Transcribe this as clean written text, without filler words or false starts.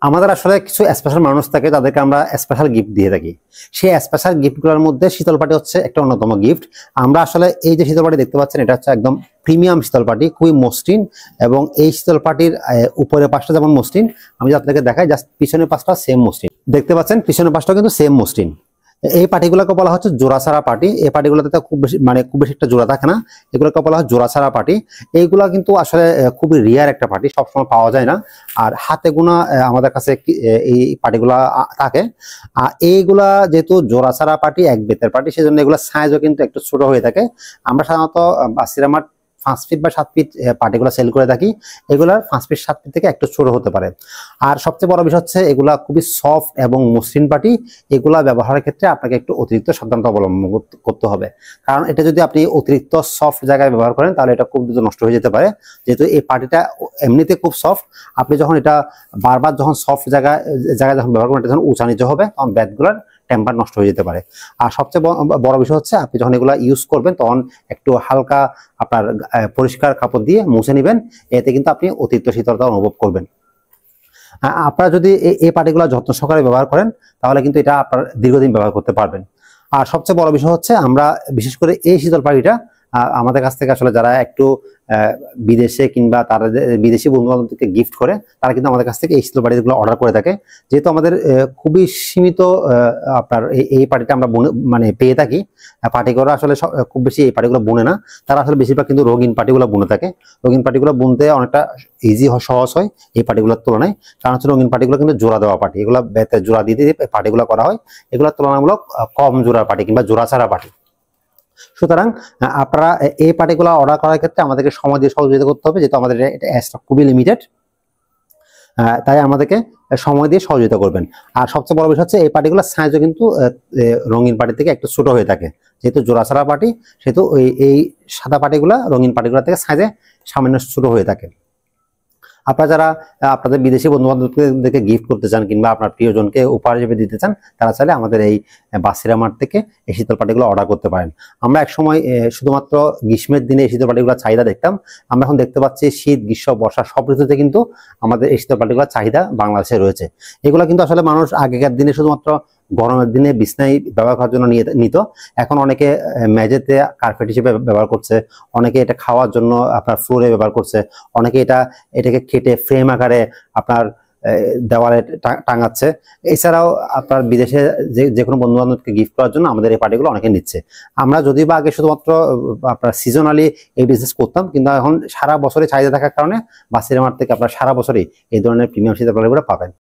আমাদের আসলে কিছু স্পেশাল মানুষ থাকে, তাদেরকে আমরা স্পেশাল গিফট দিয়ে থাকি। সেই স্পেশাল গিফটগুলোর মধ্যে শীতল পাটি হচ্ছে একটা অন্যতম গিফট। আমরা আসলে এই যে শীতল পাটি দেখতে পাচ্ছেন, এটা হচ্ছে একদম প্রিমিয়াম শীতল পাটি, খুবই মসৃণ। এবং এই শীতল পাটির উপরের পাশটা যেমন মসৃণ, আমি আপনাকে দেখাই, জাস্ট পিছনের পাশটা সেম মসৃণ। দেখতে পাচ্ছেন পিছনের পাশটা কিন্তু সেম মসৃণ। এই পাটিগুলোকে বলা হচ্ছে জোড়াছাড়া পাটি। এই পাটিগুলোতে খুব বেশি একটা জোড়া থাকে না, এগুলোকে বলা হয় জোড়াছাড়া পাটি। এইগুলা কিন্তু আসলে খুবই রিয়ার একটা পাটি, সবসময় পাওয়া যায় না। আর হাতে গোনা আমাদের কাছে এই পাটিগুলা থাকে। আর এইগুলা যেহেতু জোড়াছাড়া পাটি, এক বেতের পাটি, সেজন্য এগুলো সাইজও কিন্তু একটু ছোট হয়ে থাকে। আমরা সাধারণত সিরামার 5 ফিট বা 7 ফিট পাটিগুলো সেল করে থাকি। এগুলা 5 ফিট 7 ফিট থেকে একটু ছোট হতে পারে। আর সবচেয়ে বড় বিষয় হচ্ছে এগুলা খুবই সফট এবং মসৃণ পাটি। এগুলা ব্যবহারের ক্ষেত্রে আপনাকে একটু অতিরিক্ত সাবধানতা অবলম্বন করতে হবে, কারণ এটা যদি আপনি অতিরিক্ত সফট জায়গায় ব্যবহার করেন তাহলে এটা খুব দ্রুত নষ্ট হয়ে যেতে পারে। যেহেতু এই পাটিটা এমনিতে খুব সফট, আপনি যখন এটা বারবার যখন সফট জায়গায় যখন ব্যবহার করবেন, এটা যখন উঁচা নিচে হবে, তখন ব্যাটগুলার টেম্পার নষ্ট হয়ে যেতে পারে। আর সবচেয়ে বড় বিষয় হচ্ছে আপনি যখন এগুলা ইউজ করবেন, তখন একটু হালকা আপনার পরিষ্কার কাপড় দিয়ে মুছে নেবেন। এতে কিন্তু আপনি অতিরিক্ত শীতলতা অনুভব করবেন। আপনারা যদি এই পাটিগুলো যত্ন সহকারে ব্যবহার করেন, তাহলে কিন্তু এটা আপনার দীর্ঘদিন ব্যবহার করতে পারবেন। আর সবচেয়ে বড় বিষয় হচ্ছে, আমরা বিশেষ করে এই শীতল পাটিটা আমাদের কাছ থেকে আসলে যারা একটু বিদেশে কিংবা তারা বিদেশি বন্ধু বান্ধবদেরকে গিফট করে, তারা কিন্তু আমাদের কাছ থেকে এই শীতল পাটিগুলো অর্ডার করে থাকে। যেহেতু আমাদের খুবই সীমিত আপনার এই পাটিটা আমরা পেয়ে থাকি। পাটিগুলো আসলে খুব বেশি এই পাটিগুলো বুনে না, তারা আসলে বেশিরভাগ কিন্তু রঙিন পাটিগুলো বুনে থাকে। রঙিন পাটিগুলো বুনতে অনেকটা ইজি সহজ হয় এই পাটিগুলোর তুলনায়, কারণ হচ্ছে রঙিন পাটিগুলো কিন্তু জোড়া দেওয়া পাটি, এগুলো বেতে জোড়া দিয়ে দিয়ে পাটিগুলো করা হয়। এগুলো তুলনামূলক কম জোড়া পাটি কিংবা জোড়া ছাড়া পাটি। সুতরাং আপনারা এই পাটিগুলো অর্ডার করার ক্ষেত্রে আমাদেরকে সময় দিয়ে সহযোগিতা করতে হবে, যেহেতু আমাদের এটা স্টক খুবই লিমিটেড। তাই আমাদেরকে সময় দিয়ে সহযোগিতা করবেন। আর সবচেয়ে বড় বিষয় হচ্ছে এই পাটিগুলোর সাইজও কিন্তু রঙিন পাটি থেকে একটু ছোট হয়ে থাকে। যেহেতু জোড়াছাড়া পাটি, সেহেতু এই সাদা পাটিগুলা রঙিন পাটিগুলো থেকে সাইজে সামান্য ছোট হয়ে থাকে। আপনারা যারা আপনাদের বিদেশি বন্ধু বান্ধবদেরকে গিফট করতে চান কিংবা আপনার প্রিয়জনকে উপহার হিসেবে দিতে চান, তারা চাইলে আমাদের এই বাসিরা মার্ট থেকে এই শীতল পাটিগুলো অর্ডার করতে পারেন। আমরা একসময় শুধুমাত্র গ্রীষ্মের দিনে এই শীতল পাটিগুলোর চাহিদা দেখতাম। আমরা এখন দেখতে পাচ্ছি শীত, গ্রীষ্ম, বর্ষা সব ঋতুতে কিন্তু আমাদের এই শীতল পাটিগুলোর চাহিদা বাংলাদেশে রয়েছে। এগুলো কিন্তু আসলে মানুষ আগেকার দিনে শুধুমাত্র গরমের দিনে বিছনায় ব্যবহার করার জন্য নিত। এখন অনেকে মেঝেতে কার্পেট হিসেবে ব্যবহার করছে, অনেকে এটা খাওয়ার জন্য আপনার ফ্লোরে ব্যবহার করছে, অনেকে এটাকে কেটে ফ্রেম আকারে আপনার দেওয়ালে টাঙাচ্ছে। এছাড়াও আপনার বিদেশে যে কোনো বন্ধু বান্ধবকে গিফট করার জন্য আমাদের এই পার্টিগুলো অনেকে নিচ্ছে। আমরা যদি বা আগে শুধুমাত্র আপনার সিজনালি এই বিজনেস করতাম, কিন্তু এখন সারা বছরে চাহিদা থাকার কারণে বাসিরা মার্ট থেকে আপনার সারা বছরই এই ধরনের প্রিমিয়াম শীতল পাটিগুলো পাবেন।